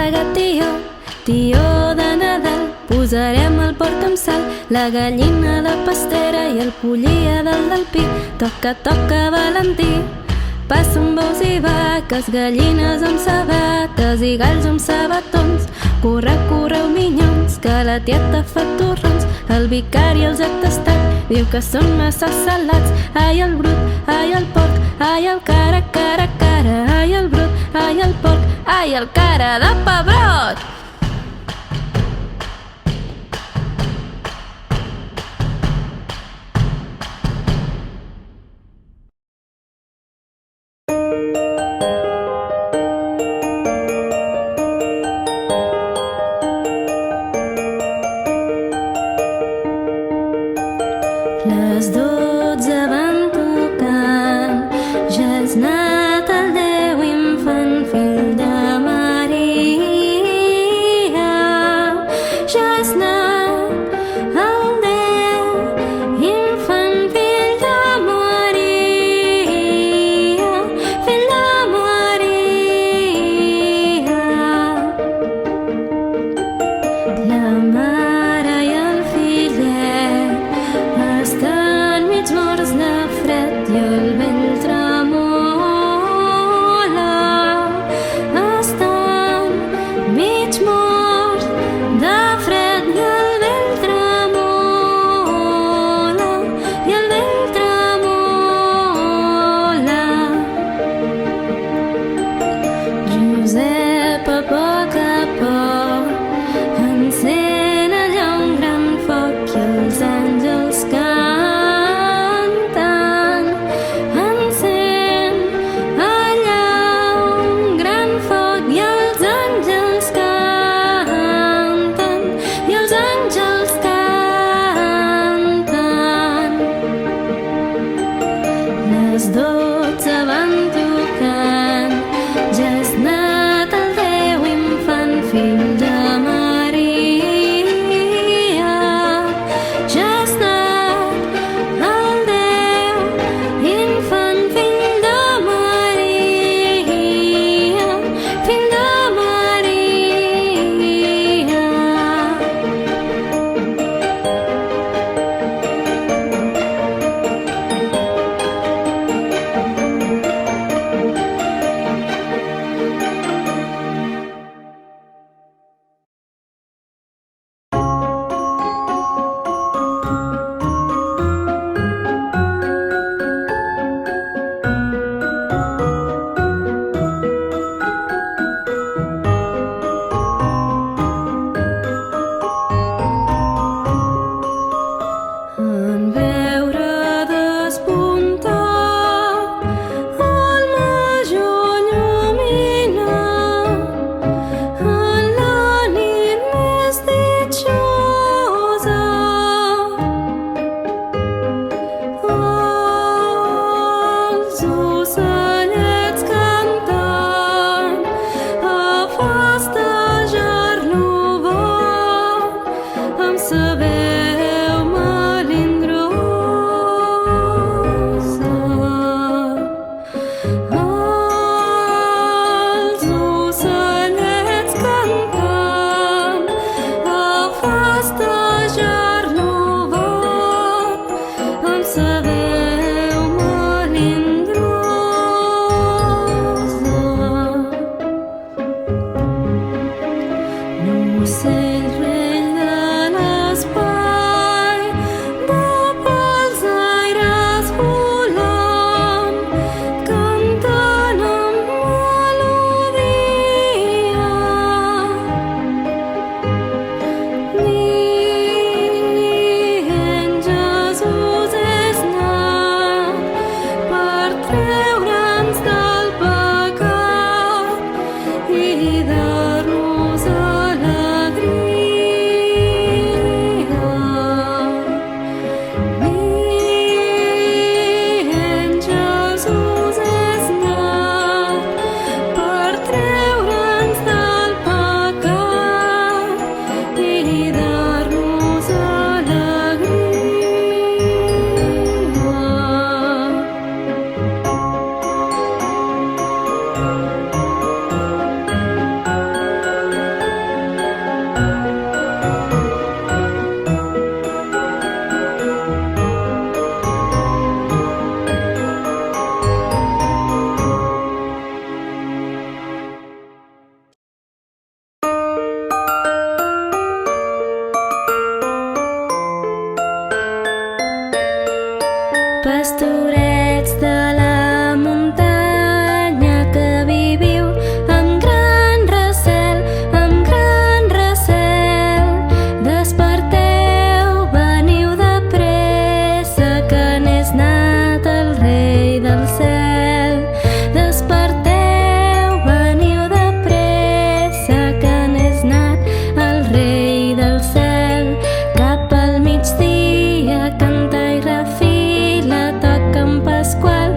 pagat tió de Nadal. Posarem el porc amb sal, la gallina, la pastera i el pollí a dalt del pi. Toca, toca, Valentí. Passen bous i vaques, gallines amb sabates i galls amb sabatons. Correu, correu, minyons, que la tieta fa torrons. El vicari els ha tastat, diu que són massa salats. Ai, el brut, ai, el porc, ai, el cara, cara, cara. Ai, el brut, ai, el porc, ai, el cara de pebrot. Les 12 van tocant, ja és nat el Déu infant, fill de Maria. Ja és nat el Déu infant, fill de Maria, fill de Maria. La mare i el fillet estan mig morts de Pastorets de la muntanya que viviu amb gran recel, desperteu, veniu de pressa que n'és nat el rei del cel. Desperteu, veniu de pressa que n'és nat el rei del cel. Cap al migdia canta i refila, toca en Pasqual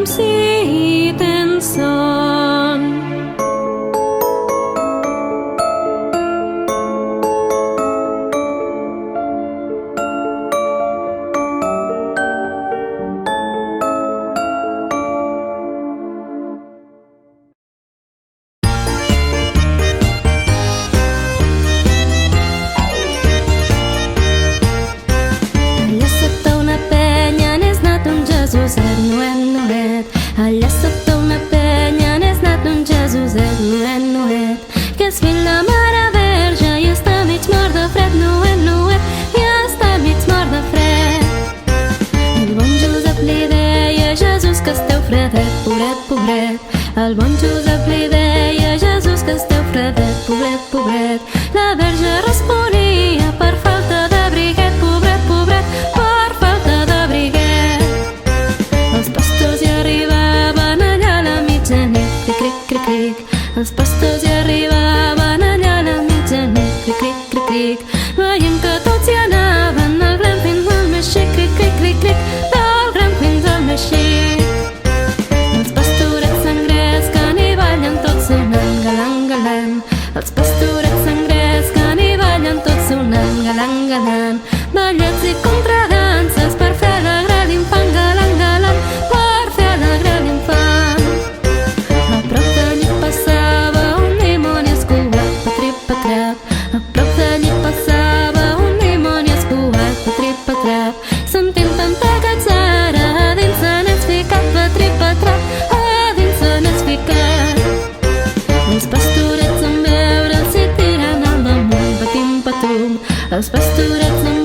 dorms i tens son. Allà sota una penya n'és nat un Jesuset, nuet, nuet, que és fill la Mare Verge i està mig mort de fred, nuet, nuet, i està mig mort de fred. El bon Josep li deia a Jesús que esteu fredet, pobret, pobret. El bon Josep li deia a Jesús que esteu fredet, pobret, pobret. La Verge responia per falta d'abriguet, pobret, pobret, per falta d'abriguet. Els pastors hi arribaven allà a la mitjanit, cric, cric, cric, cric. Els pastors hi arribaven allà a la mitjanit, cric, cric, cric, cric. Veient que tots hi anaven, del gran fins al més xic, cric, cric, cric, cric, del gran fins al més xic. Els pastorets s'engresquen i ballen tots sonant, galant, galant. Els pastorets s'engresquen i ballen tots sonant, galant, galant. Ballets i contradanses per fer alegrar l'infant, galant, galant, per fer alegrar l'infant. A prop d'allí passava un dimoni escuat, patrip, patrap. A prop d'allí passava un dimoni escuat, patrip, patrap. Sentint tanta catzara, a dins se n'és ficat, patrip, patrap, a dins se n'és ficat. Els pastorets en veure'l s'hi tiren al damunt, patim, patum. Els pastorets en